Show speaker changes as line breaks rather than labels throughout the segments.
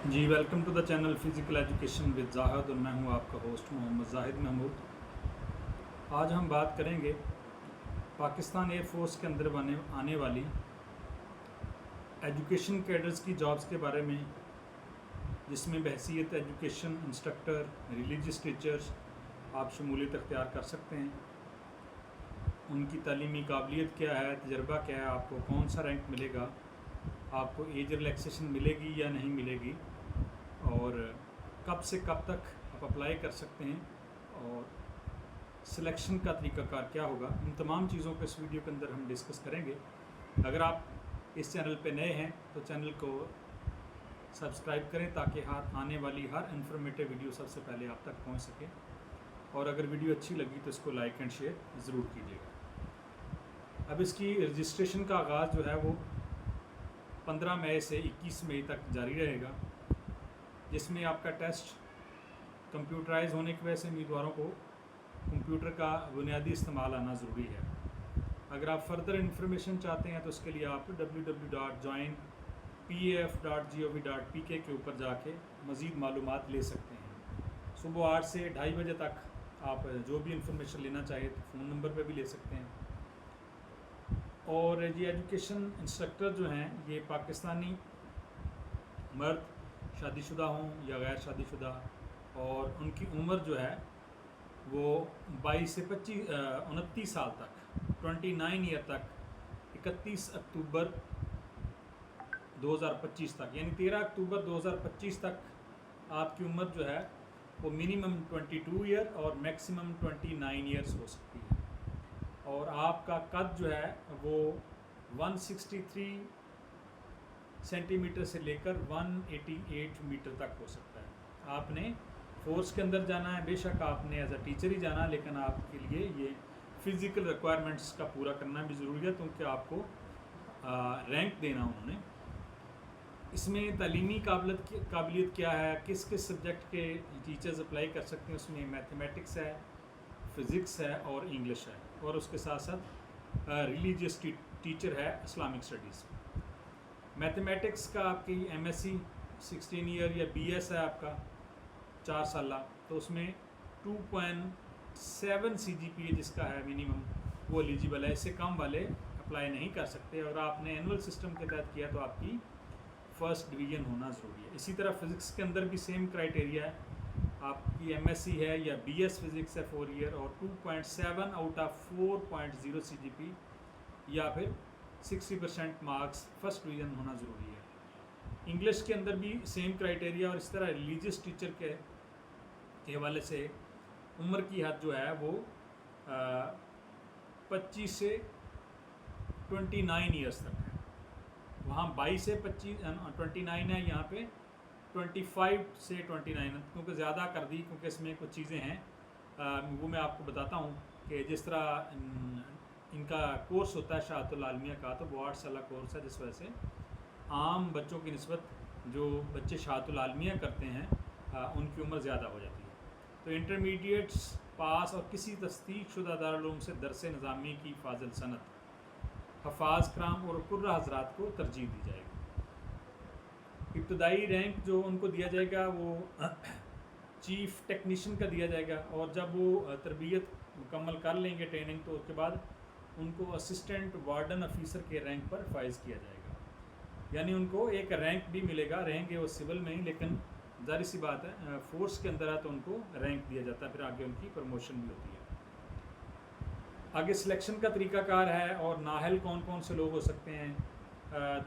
G welcome to the channel physical education with Zahid, اور میں ہوں آپ کا ہوسٹ محمد زاہد محمود۔ آج ہم بات کریں گے پاکستان ایئر فورس کے اندر آنے والی ایجوکیشن کیڈرز کی جابز کے بارے میں، جس میں بحیثیت ایجوکیشن انسٹرکٹر، ریلیجیس ٹیچرز آپ شمولیت اختیار کر سکتے ہیں۔ ان کی تعلیمی قابلیت کیا ہے، تجربہ کیا ہے، آپ کو کون سا رینک ملے گا، آپ کو ایج ریلیکسیشن ملے گی یا نہیں ملے گی، اور کب سے کب تک آپ اپلائی کر سکتے ہیں، اور سلیکشن کا طریقہ کار کیا ہوگا۔ ان تمام چیزوں کو اس ویڈیو کے اندر ہم ڈسکس کریں گے۔ اگر آپ اس چینل پہ نئے ہیں تو چینل کو سبسکرائب کریں تاکہ آنے والی ہر انفارمیٹیو ویڈیو سب سے پہلے آپ تک پہنچ سکے، اور اگر ویڈیو اچھی لگی تو اس کو لائک اینڈ شیئر ضرور کیجیے گا۔ اب اس کی رجسٹریشن کا آغاز جو ہے وہ 15 مئی سے 21 مئی تک جاری رہے گا، جس میں آپ کا ٹیسٹ کمپیوٹرائز ہونے کی وجہ سے امیدواروں کو کمپیوٹر کا بنیادی استعمال آنا ضروری ہے۔ اگر آپ فردر انفارمیشن چاہتے ہیں تو اس کے لیے آپ www.joinpaf.gov.pk کے اوپر جا کے مزید معلومات لے سکتے ہیں۔ صبح 8 سے 2:30 بجے تک آپ جو بھی انفارمیشن لینا چاہے تو فون نمبر پہ بھی لے سکتے ہیں۔ اور یہ ایجوکیشن انسٹرکٹر جو ہیں یہ پاکستانی مرد شادی شدہ ہوں یا غیر شادی شدہ، اور ان کی عمر جو ہے وہ 22 سے 29 سال تک، 29 ایئر تک، 31 اکتوبر 2025 تک، یعنی 13 اکتوبر 2025 تک آپ کی عمر جو ہے وہ منیمم 22 ایئر اور میکسیمم 29 ایئرس ہو سکتی ہے، اور آپ کا قد جو ہے وہ 163 سینٹی میٹر سے لے کر 188 میٹر تک ہو سکتا ہے۔ آپ نے فورس کے اندر جانا ہے، بے شک آپ نے ایز اے ٹیچر ہی جانا ہے، لیکن آپ کے لیے یہ فزیکل ریکوائرمنٹس کا پورا کرنا بھی ضروری ہے، کیونکہ آپ کو رینک دینا انہوں نے۔ اس میں تعلیمی قابلیت کیا ہے، کس کس سبجیکٹ کے ٹیچرز اپلائی کر سکتے ہیں، اس میں میتھمیٹکس ہے، فزکس ہے اور انگلش ہے، اور اس کے ساتھ ساتھ ریلیجیس ٹیچر ہے اسلامک اسٹڈیز۔ میتھمیٹکس کا آپ کی ایم ایس سی 16 ایئر یا بی ایس ہے آپ کا 4 سالہ، تو اس میں 2.7 سی جی پی اے جس کا ہے منیمم وہ ایلیجیبل ہے، اس سے کم والے اپلائی نہیں کر سکتے۔ اگر آپ نے اینول سسٹم کے تحت کیا تو آپ کی فرسٹ ڈویژن ہونا ضروری ہے۔ اسی طرح فزکس کے اندر بھی سیم کرائٹیریا ہے، آپ کی ایم ایس سی ہے یا بی ایس فزکس ہے 4 ایئر، اور 2.7 آؤٹ آف 4.0 سی جی پی یا پھر 60% مارکس فرسٹ ڈویژن ہونا ضروری ہے۔ انگلش کے اندر بھی سیم کرائٹیریا، اور اس طرح ریلیجیس ٹیچر کے حوالے سے عمر کی حد جو ہے وہ 25 سے 29 ایئرس تک ہے۔ وہاں 22 سے 29 ہے، یہاں پہ 25 سے 29 ہے، کیونکہ زیادہ کر دی، کیونکہ اس میں کچھ چیزیں ہیں وہ میں آپ کو بتاتا ہوں کہ جس طرح ان کا کورس ہوتا ہے شہادت العالمیہ کا، تو وہ 8 سالہ کورس ہے، جس وجہ سے عام بچوں کی نسبت جو بچے شہادت العالمیہ کرتے ہیں ان کی عمر زیادہ ہو جاتی ہے۔ تو انٹرمیڈیٹس پاس اور کسی تصدیق شدہ دارالعلوم سے درس نظامی کی فاضل سند حفاظ کرام اور قرہ حضرات کو ترجیح دی جائے گی۔ ابتدائی رینک جو ان کو دیا جائے گا وہ چیف ٹیکنیشین کا دیا جائے گا، اور جب وہ تربیت مکمل کر لیں گے ٹریننگ، تو اس کے بعد ان کو اسسٹنٹ وارڈن آفیسر کے رینک پر فائز کیا جائے گا، یعنی ان کو ایک رینک بھی ملے گا۔ رہیں گے وہ سول میں ہی، لیکن ظاہر سی بات ہے فورس کے اندر ہے تو ان کو رینک دیا جاتا ہے، پھر آگے ان کی پروموشن بھی ہوتی ہے۔ آگے سلیکشن کا طریقہ کار ہے، اور نااہل کون کون سے لوگ ہو سکتے ہیں،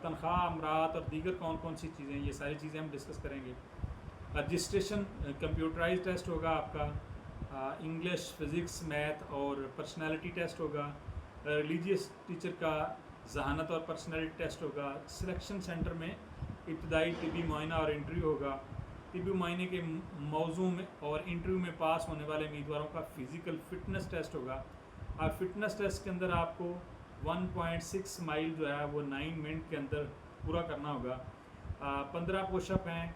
تنخواہ، امرات اور دیگر کون کون سی چیزیں، یہ ساری چیزیں ہم ڈسکس کریں گے۔ رجسٹریشن کمپیوٹرائز ٹیسٹ ہوگا آپ کا، انگلش، فزکس، میتھ اور پرسنالٹی ٹیسٹ ہوگا۔ ریلیجیس ٹیچر کا ذہانت اور پرسنالٹی ٹیسٹ ہوگا۔ سلیکشن سینٹر میں ابتدائی طبی معائنہ اور انٹرویو ہوگا۔ طبی معائنے کے موضوع میں اور انٹرویو میں پاس ہونے والے امیدواروں کا فزیکل فٹنس ٹیسٹ ہوگا۔ فٹنس ٹیسٹ کے اندر آپ کو 1.6 مائل جو ہے وہ 9 منٹ کے اندر پورا کرنا ہوگا۔ 15 پوش اپ ہیں،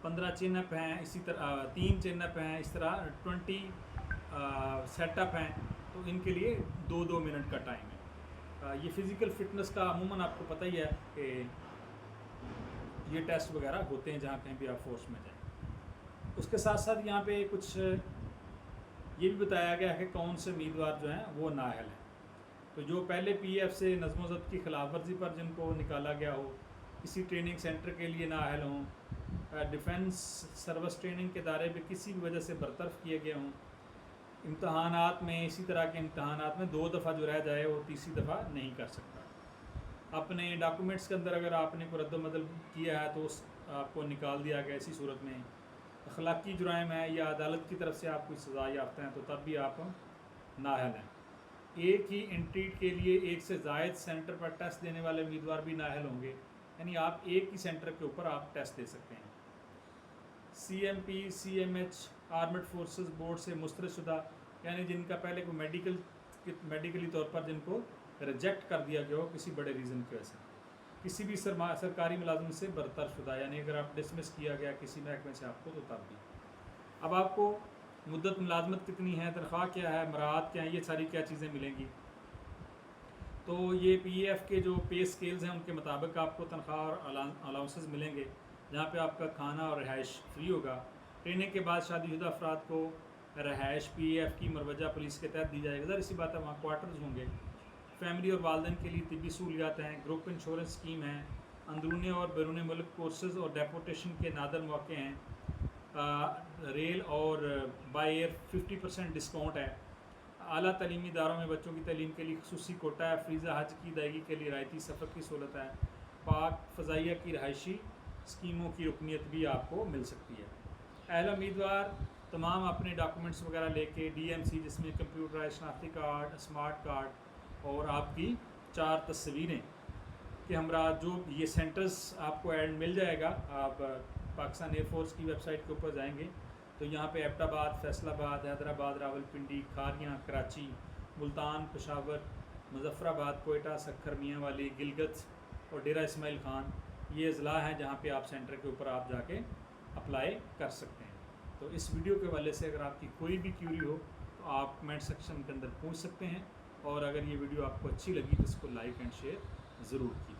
15 چین اپ ہیں، اسی طرح 3 چین اپ ہیں، اس طرح 20 سیٹ اپ ہیں، تو ان کے لیے 2 منٹ کا ٹائم ہے۔ یہ فزیکل فٹنس کا عموماً آپ کو پتہ ہی ہے کہ یہ ٹیسٹ وغیرہ ہوتے ہیں جہاں کہیں بھی آپ فورس میں جائیں۔ اس کے ساتھ ساتھ یہاں پہ کچھ یہ بھی بتایا گیا ہے کہ کون سے امیدوار جو ہیں وہ نااہل ہیں۔ تو جو پہلے پی ایف سے نظم و ضبط کی خلاف ورزی پر جن کو نکالا گیا ہو، کسی ٹریننگ سینٹر کے لیے نااہل ہوں، ڈیفنس سروس ٹریننگ کے دائرے میں کسی بھی وجہ سے برطرف کیے گئے ہوں، امتحانات میں اسی طرح کے امتحانات میں 2 دفعہ جو رہ جائے وہ تیسری دفعہ نہیں کر سکتا۔ اپنے ڈاکومنٹس کے اندر اگر آپ نے کوئی رد و بدل کیا ہے تو اس آپ کو نکال دیا گیا۔ اسی صورت میں اخلاقی جرائم ہے یا عدالت کی طرف سے آپ کوئی سزا یافتہ ہیں تو تب بھی آپ نااہل ہیں۔ ایک ہی انٹری کے لیے ایک سے زائد سینٹر پر ٹیسٹ دینے والے امیدوار بھی نااہل ہوں گے، یعنی آپ ایک ہی سینٹر کے اوپر آپ ٹیسٹ دے سکتے ہیں۔ C M P C M H armed forces board سے مسترد شدہ، یعنی جن کا پہلے کوئی میڈیکلی طور پر جن کو ریجیکٹ کر دیا گیا ہو کسی بڑے ریزن کی وجہ سے، کسی بھی سرکاری ملازمت سے برطرف شدہ، یعنی اگر آپ ڈسمس کیا گیا کسی محکمے سے آپ کو تو تب بھی۔ اب آپ کو مدت ملازمت کتنی ہے، تنخواہ کیا ہے، مراعات کیا ہیں، یہ ساری کیا چیزیں ملیں گی۔ تو یہ پی ایف کے جو پے اسکیلز ہیں ان کے مطابق آپ کو تنخواہ اور الاؤنسز ملیں گے، جہاں پہ آپ کا کھانا اور رہائش فری ہوگا۔ ٹریننگ کے بعد شادی شدہ افراد کو رہائش پی ایف کی مروجہ پالیسی کے تحت دی جائے گا، ظاہر سی بات ہے وہاں کوارٹرز ہوں گے۔ فیملی اور والدین کے لیے طبی سہولیات ہیں، گروپ انشورنس اسکیم ہیں، اندرونی اور بیرون ملک کورسز اور ڈیپورٹیشن کے نادر مواقع ہیں، ریل اور بائی ایئر 50% ڈسکاؤنٹ ہے، اعلیٰ تعلیمی اداروں میں بچوں کی تعلیم کے لیے خصوصی کوٹا ہے، فریضہ حج کی ادائیگی کے لیے رعایتی سفر کی سہولت ہے، پاک فضائیہ کی رہائشی اسکیموں کی رکنیت بھی آپ کو مل سکتی ہے۔ اہل امیدوار تمام اپنے ڈاکومنٹس وغیرہ لے کے ڈی ایم سی جس میں کمپیوٹرائز شناختی کارڈ، اسمارٹ کارڈ اور آپ کی 4 تصویریں کہ ہمراہ جو یہ سینٹرز آپ کو ایڈ مل جائے گا۔ آپ پاکستان ایئر فورس کی ویب سائٹ کے اوپر جائیں گے تو یہاں پہ ایبٹ آباد، فیصل آباد، حیدرآباد، راولپنڈی، کھاریاں، کراچی، ملتان، پشاور، مظفر آباد، کوئٹہ، سکھر، میاں والی، گلگت اور ڈیرہ اسماعیل خان یہ اضلاع ہیں جہاں پہ آپ سینٹر کے اوپر آپ جا کے اپلائی کر سکتے ہیں۔ تو اس ویڈیو کے حوالے سے اگر آپ کی کوئی بھی کیوری ہو تو آپ کمنٹ سیکشن کے اندر پوچھ سکتے ہیں، اور اگر یہ ویڈیو آپ کو اچھی لگی تو اس کو لائک اینڈ شیئر ضرور کیجیے۔